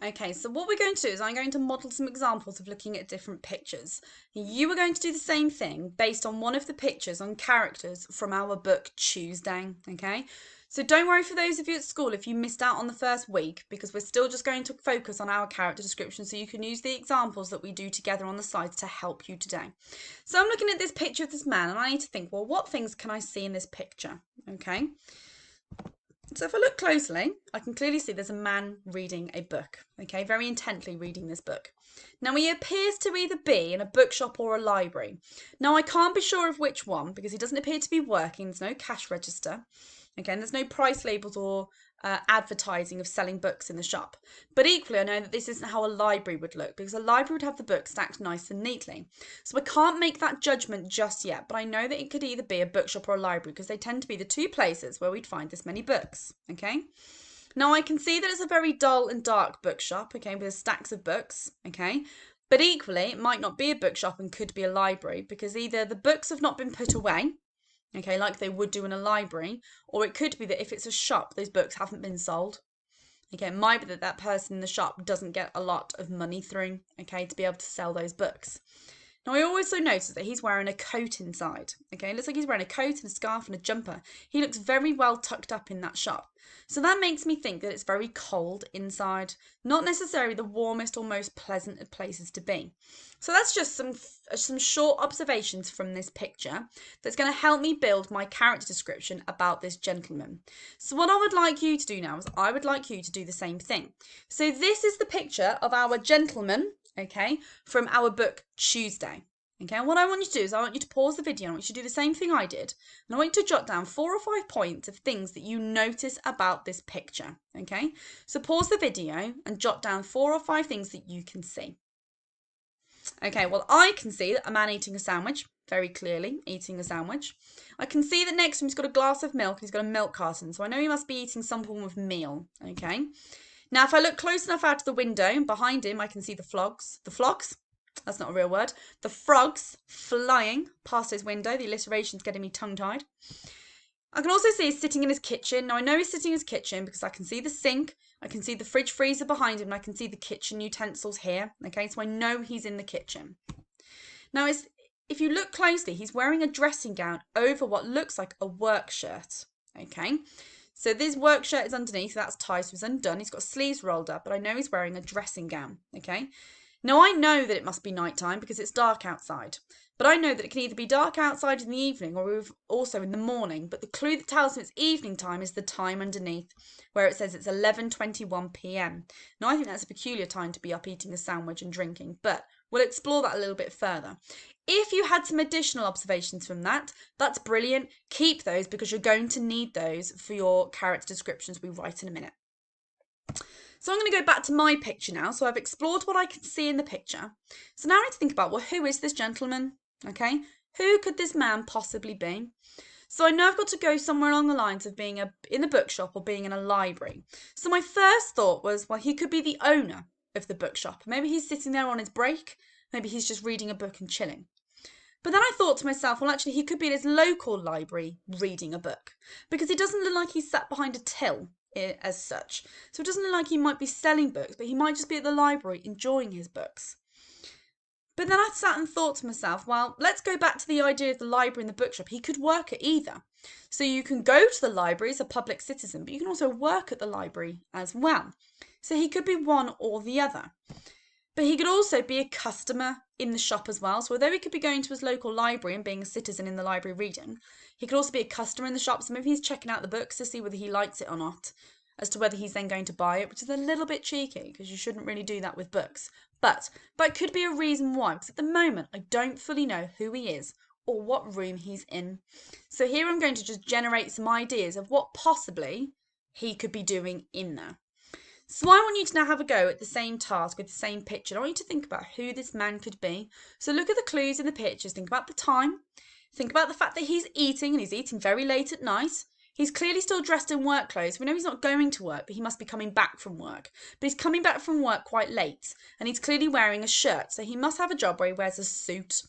Okay, so what we're going to do is I'm going to model some examples of looking at different pictures. You are going to do the same thing based on one of the pictures on characters from our book Tuesday, okay? So don't worry for those of you at school if you missed out on the first week, because we're still just going to focus on our character description so you can use the examples that we do together on the slides to help you today. So I'm looking at this picture of this man and I need to think, well, what things can I see in this picture, okay? So if I look closely, I can clearly see there's a man reading a book, okay, very intently reading this book. Now he appears to either be in a bookshop or a library. Now I can't be sure of which one because he doesn't appear to be working, there's no cash register, okay, and there's no price labels or advertising of selling books in the shop. But equally, I know that this isn't how a library would look because a library would have the books stacked nice and neatly. So I can't make that judgment just yet, but I know that it could either be a bookshop or a library because they tend to be the two places where we'd find this many books, okay? Now I can see that it's a very dull and dark bookshop, okay, with stacks of books, okay? But equally, it might not be a bookshop and could be a library because either the books have not been put away, okay, like they would do in a library, or it could be that if it's a shop, those books haven't been sold. Okay, it might be that that person in the shop doesn't get a lot of money through, okay, to be able to sell those books. Now, I also notice that he's wearing a coat inside. Okay, it looks like he's wearing a coat and a scarf and a jumper. He looks very well tucked up in that shop. So that makes me think that it's very cold inside. Not necessarily the warmest or most pleasant of places to be. So that's just some short observations from this picture that's going to help me build my character description about this gentleman. So what I would like you to do now is I would like you to do the same thing. So this is the picture of our gentleman, okay, from our book Tuesday. Okay, and what I want you to do is I want you to pause the video and I want you to do the same thing I did. And I want you to jot down 4 or 5 points of things that you notice about this picture. Okay, so pause the video and jot down 4 or 5 things that you can see. Okay, well, I can see that a man eating a sandwich, very clearly eating a sandwich. I can see that next to him he's got a glass of milk and he's got a milk carton, so I know he must be eating some form of meal. Okay. Now, if I look close enough out of the window, behind him, I can see the flogs. The flogs? That's not a real word. The frogs flying past his window. The alliteration's getting me tongue-tied. I can also see he's sitting in his kitchen. Now, I know he's sitting in his kitchen because I can see the sink, I can see the fridge freezer behind him, and I can see the kitchen utensils here. Okay, so I know he's in the kitchen. Now, if you look closely, he's wearing a dressing gown over what looks like a work shirt. Okay, so this work shirt is underneath, so that's tied, so it's undone. He's got sleeves rolled up, but I know he's wearing a dressing gown. Okay, now I know that it must be nighttime because it's dark outside. But I know that it can either be dark outside in the evening or also in the morning. But the clue that tells me it's evening time is the time underneath, where it says it's 11:21 p.m. Now, I think that's a peculiar time to be up eating a sandwich and drinking, but we'll explore that a little bit further. If you had some additional observations from that, that's brilliant. Keep those because you're going to need those for your character descriptions we write in a minute. So I'm going to go back to my picture now. So I've explored what I can see in the picture. So now I need to think about, well, who is this gentleman? Okay, who could this man possibly be? So I know I've got to go somewhere along the lines of being in a bookshop or being in a library. So my first thought was, well, he could be the owner of the bookshop. Maybe he's sitting there on his break. Maybe he's just reading a book and chilling. But then I thought to myself, well, actually, he could be in his local library reading a book because he doesn't look like he's sat behind a till as such. So it doesn't look like he might be selling books, but he might just be at the library enjoying his books. But then I sat and thought to myself, well, let's go back to the idea of the library and the bookshop. He could work at either. So you can go to the library as a public citizen, but you can also work at the library as well. So he could be one or the other. But he could also be a customer in the shop as well. So although he could be going to his local library and being a citizen in the library reading, he could also be a customer in the shop. So maybe he's checking out the books to see whether he likes it or not, as to whether he's then going to buy it, which is a little bit cheeky because you shouldn't really do that with books. But it could be a reason why, because at the moment I don't fully know who he is or what room he's in. So here I'm going to just generate some ideas of what possibly he could be doing in there. So I want you to now have a go at the same task with the same picture. I want you to think about who this man could be. So look at the clues in the pictures. Think about the time. Think about the fact that he's eating, and he's eating very late at night. He's clearly still dressed in work clothes. We know he's not going to work, but he must be coming back from work. But he's coming back from work quite late, and he's clearly wearing a shirt. So he must have a job where he wears a suit.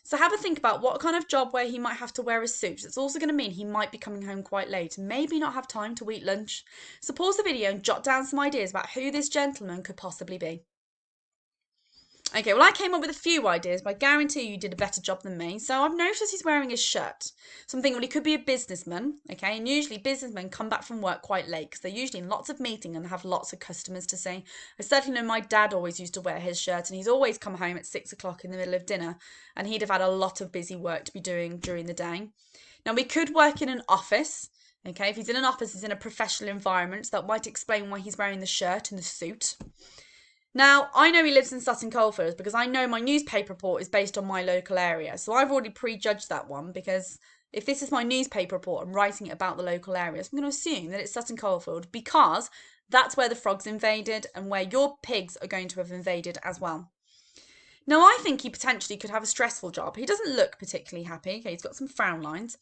So have a think about what kind of job where he might have to wear a suit. It's also going to mean he might be coming home quite late and maybe not have time to eat lunch. So pause the video and jot down some ideas about who this gentleman could possibly be. Okay, well, I came up with a few ideas, but I guarantee you did a better job than me. So I've noticed he's wearing his shirt. So I'm thinking, well, he could be a businessman, okay? And usually businessmen come back from work quite late because they're usually in lots of meetings and have lots of customers to see. I certainly know my dad always used to wear his shirt, and he's always come home at 6 o'clock in the middle of dinner, and he'd have had a lot of busy work to be doing during the day. Now, we could work in an office. Okay, if he's in an office, he's in a professional environment, so that might explain why he's wearing the shirt and the suit. Now, I know he lives in Sutton Coldfield because I know my newspaper report is based on my local area. So I've already prejudged that one because if this is my newspaper report, I'm writing it about the local area. So I'm going to assume that it's Sutton Coldfield because that's where the frogs invaded and where your pigs are going to have invaded as well. Now, I think he potentially could have a stressful job. He doesn't look particularly happy. Okay, he's got some frown lines.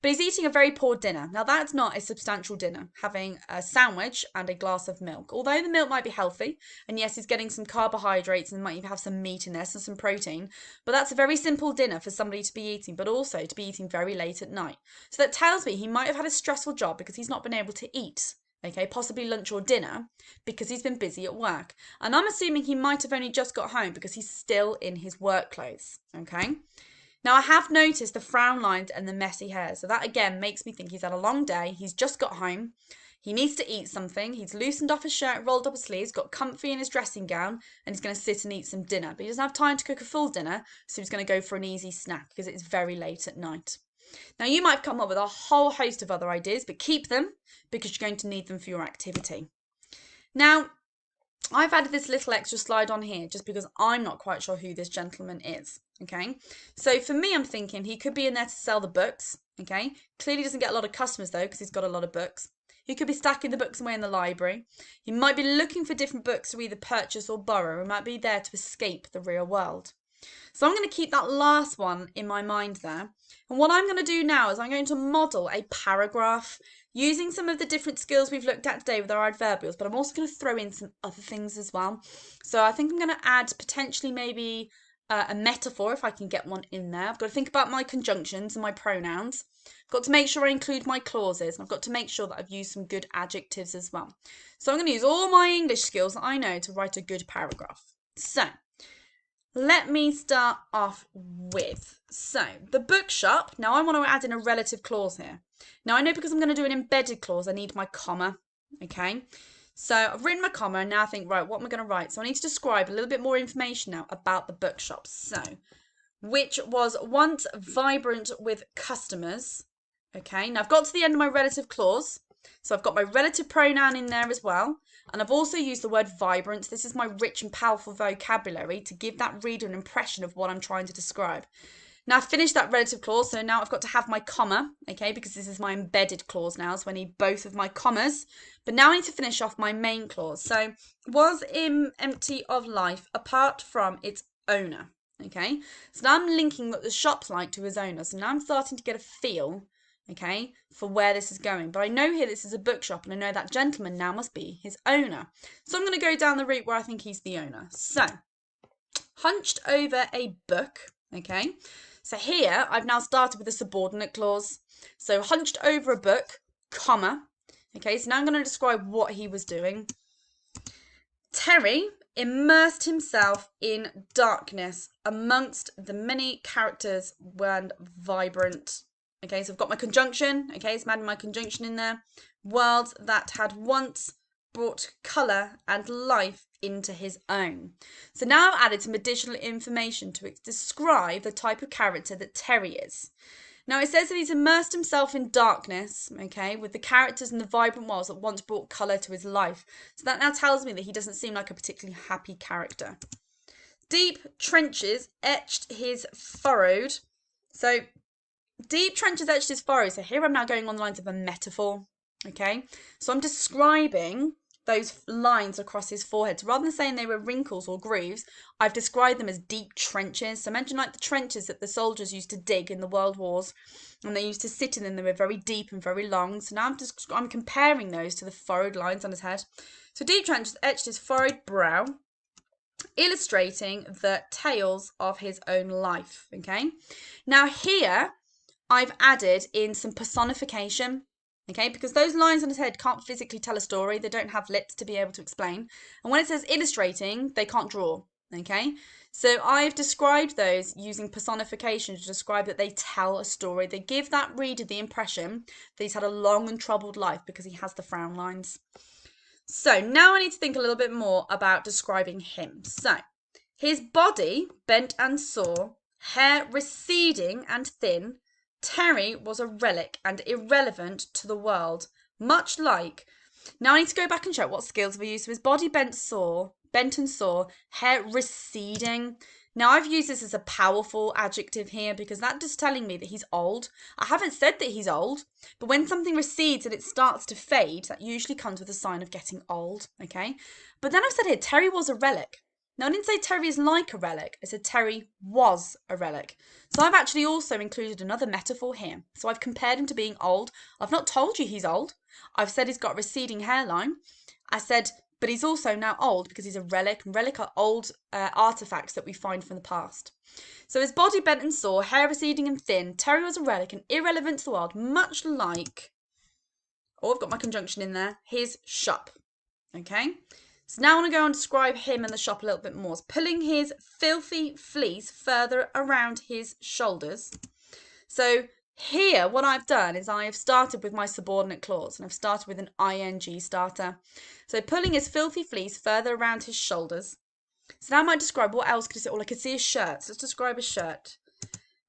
But he's eating a very poor dinner. Now, that's not a substantial dinner, having a sandwich and a glass of milk. Although the milk might be healthy, and yes, he's getting some carbohydrates and might even have some meat in there, so some protein. But that's a very simple dinner for somebody to be eating, but also to be eating very late at night. So that tells me he might have had a stressful job because he's not been able to eat. Okay, possibly lunch or dinner because he's been busy at work. And I'm assuming he might have only just got home because he's still in his work clothes. Okay. Now, I have noticed the frown lines and the messy hair. So that, again, makes me think he's had a long day. He's just got home. He needs to eat something. He's loosened off his shirt, rolled up his sleeves, got comfy in his dressing gown, and he's going to sit and eat some dinner. But he doesn't have time to cook a full dinner, so he's going to go for an easy snack because it's very late at night. Now, you might have come up with a whole host of other ideas, but keep them because you're going to need them for your activity. Now, I've added this little extra slide on here just because I'm not quite sure who this gentleman is, okay? So for me, I'm thinking he could be in there to sell the books, okay? Clearly doesn't get a lot of customers though because he's got a lot of books. He could be stacking the books away in the library. He might be looking for different books to either purchase or borrow. He might be there to escape the real world. So I'm going to keep that last one in my mind there. And what I'm going to do now is I'm going to model a paragraph using some of the different skills we've looked at today with our adverbials, but I'm also going to throw in some other things as well. So I think I'm going to add potentially maybe a metaphor if I can get one in there. I've got to think about my conjunctions and my pronouns. I've got to make sure I include my clauses, and I've got to make sure that I've used some good adjectives as well. So I'm going to use all my English skills that I know to write a good paragraph. So let me start off with, the bookshop. Now I want to add in a relative clause here. Now I know because I'm going to do an embedded clause, I need my comma, okay? So I've written my comma and now I think, right, what am I going to write? So I need to describe a little bit more information now about the bookshop. So, which was once vibrant with customers, okay? Now I've got to the end of my relative clause. So I've got my relative pronoun in there as well. And I've also used the word vibrant. This is my rich and powerful vocabulary to give that reader an impression of what I'm trying to describe. Now I've finished that relative clause, so now I've got to have my comma, okay, because this is my embedded clause now, so I need both of my commas. But now I need to finish off my main clause. So, was empty of life apart from its owner, okay? So now I'm linking what the shop's like to his owner. So now I'm starting to get a feel, okay, for where this is going. But I know here this is a bookshop, and I know that gentleman now must be his owner. So I'm going to go down the route where I think he's the owner. So, hunched over a book, okay. So here, I've now started with a subordinate clause. So hunched over a book, comma. Okay, so now I'm going to describe what he was doing. Terry immersed himself in darkness amongst the many characters and vibrant. Okay, so I've got my conjunction. Okay, so I'm adding my conjunction in there. Worlds that had once brought colour and life into his own. So now I've added some additional information to describe the type of character that Terry is. Now it says that he's immersed himself in darkness, okay, with the characters and the vibrant worlds that once brought colour to his life. So that now tells me that he doesn't seem like a particularly happy character. Deep trenches etched his furrowed. So deep trenches etched his furrowed. So here I'm now going on the lines of a metaphor, okay. So I'm describing those lines across his forehead. So rather than saying they were wrinkles or grooves, I've described them as deep trenches. So imagine like the trenches that the soldiers used to dig in the World Wars, and they used to sit in them. They were very deep and very long. So now I'm comparing those to the furrowed lines on his head. So deep trenches etched his furrowed brow, illustrating the tales of his own life, okay? Now here, I've added in some personification, okay? Because those lines on his head can't physically tell a story. They don't have lips to be able to explain. And when it says illustrating, they can't draw, okay? So I've described those using personification to describe that they tell a story. They give that reader the impression that he's had a long and troubled life because he has the frown lines. So now I need to think a little bit more about describing him. So his body bent and sore, hair receding and thin, Terry was a relic and irrelevant to the world, much like... Now I need to go back and check what skills we used. So his body bent and sore, hair receding. Now I've used this as a powerful adjective here because that's just telling me that he's old. I haven't said that he's old, but when something recedes and it starts to fade, that usually comes with a sign of getting old, okay? But then I've said here, Terry was a relic. Now, I didn't say Terry is like a relic. I said Terry was a relic. So I've actually also included another metaphor here. So I've compared him to being old. I've not told you he's old. I've said he's got a receding hairline. I said, but he's also now old because he's a relic. And relic are old artifacts that we find from the past. So his body bent and sore, hair receding and thin. Terry was a relic and irrelevant to the world, much like, oh, I've got my conjunction in there, his shop. Okay? So now I want to go and describe him and the shop a little bit more. So pulling his filthy fleece further around his shoulders. So here, what I've done is I have started with my subordinate clause, and I've started with an ing starter. So pulling his filthy fleece further around his shoulders. So now I might describe what else could I say. Well, I could see his shirt. So let's describe his shirt.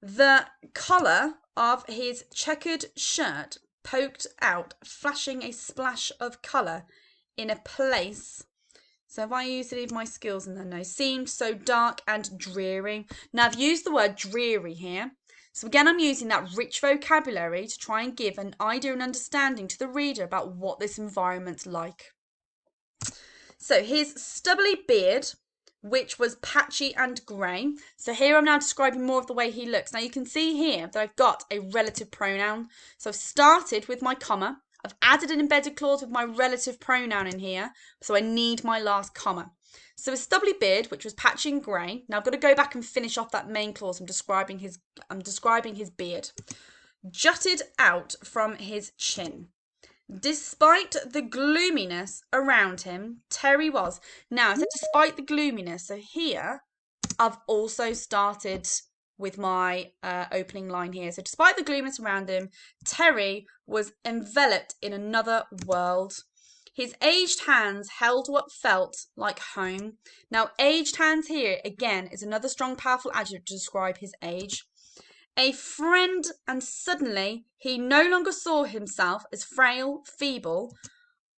The collar of his checkered shirt poked out, flashing a splash of colour in a place. So have I used any of my skills in there? No. Seemed so dark and dreary. Now I've used the word dreary here. So again, I'm using that rich vocabulary to try and give an idea and understanding to the reader about what this environment's like. So his stubbly beard, which was patchy and grey. So here I'm now describing more of the way he looks. Now you can see here that I've got a relative pronoun. So I've started with my comma. I've added an embedded clause with my relative pronoun in here, so I need my last comma. So a stubbly beard, which was patchy and grey. Now I've got to go back and finish off that main clause. I'm describing his beard. Jutted out from his chin. Despite the gloominess around him, Terry was. Now I said despite the gloominess. So here I've also started with my opening line here. So despite the gloominess around him, Terry was enveloped in another world. His aged hands held what felt like home. Now, aged hands here, again, is another strong, powerful adjective to describe his age. A friend, and suddenly he no longer saw himself as frail, feeble.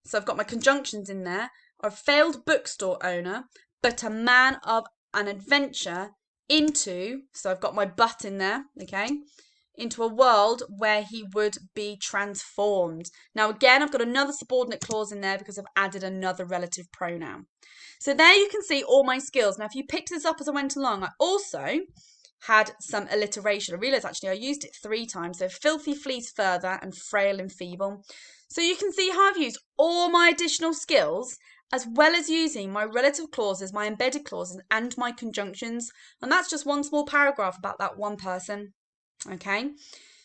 So I've got my conjunctions in there. A failed bookstore owner, but a man of an adventure into, so I've got my but in there, okay, into a world where he would be transformed. Now again, I've got another subordinate clause in there because I've added another relative pronoun. So there you can see all my skills. Now if you picked this up as I went along, I also had some alliteration. I realised actually I used it 3 times. So filthy fleece further and frail and feeble. So you can see how I've used all my additional skills as well as using my relative clauses, my embedded clauses, and my conjunctions. And that's just one small paragraph about that one person. Okay,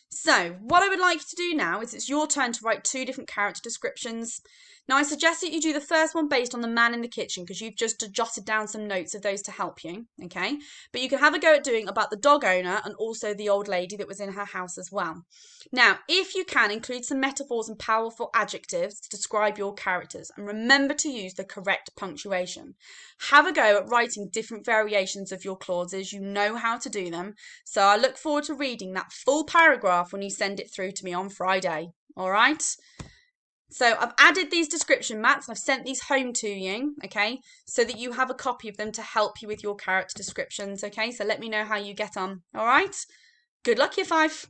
so what I would like you to do now is it's your turn to write 2 different character descriptions. Now, I suggest that you do the first one based on the man in the kitchen because you've just jotted down some notes of those to help you, okay? But you can have a go at doing about the dog owner and also the old lady that was in her house as well. Now, if you can, include some metaphors and powerful adjectives to describe your characters and remember to use the correct punctuation. Have a go at writing different variations of your clauses. You know how to do them. So I look forward to reading that full paragraph when you send it through to me on Friday, all right? So I've added these description mats and I've sent these home to you, okay, so that you have a copy of them to help you with your character descriptions, okay? So let me know how you get on, all right? Good luck, year 5.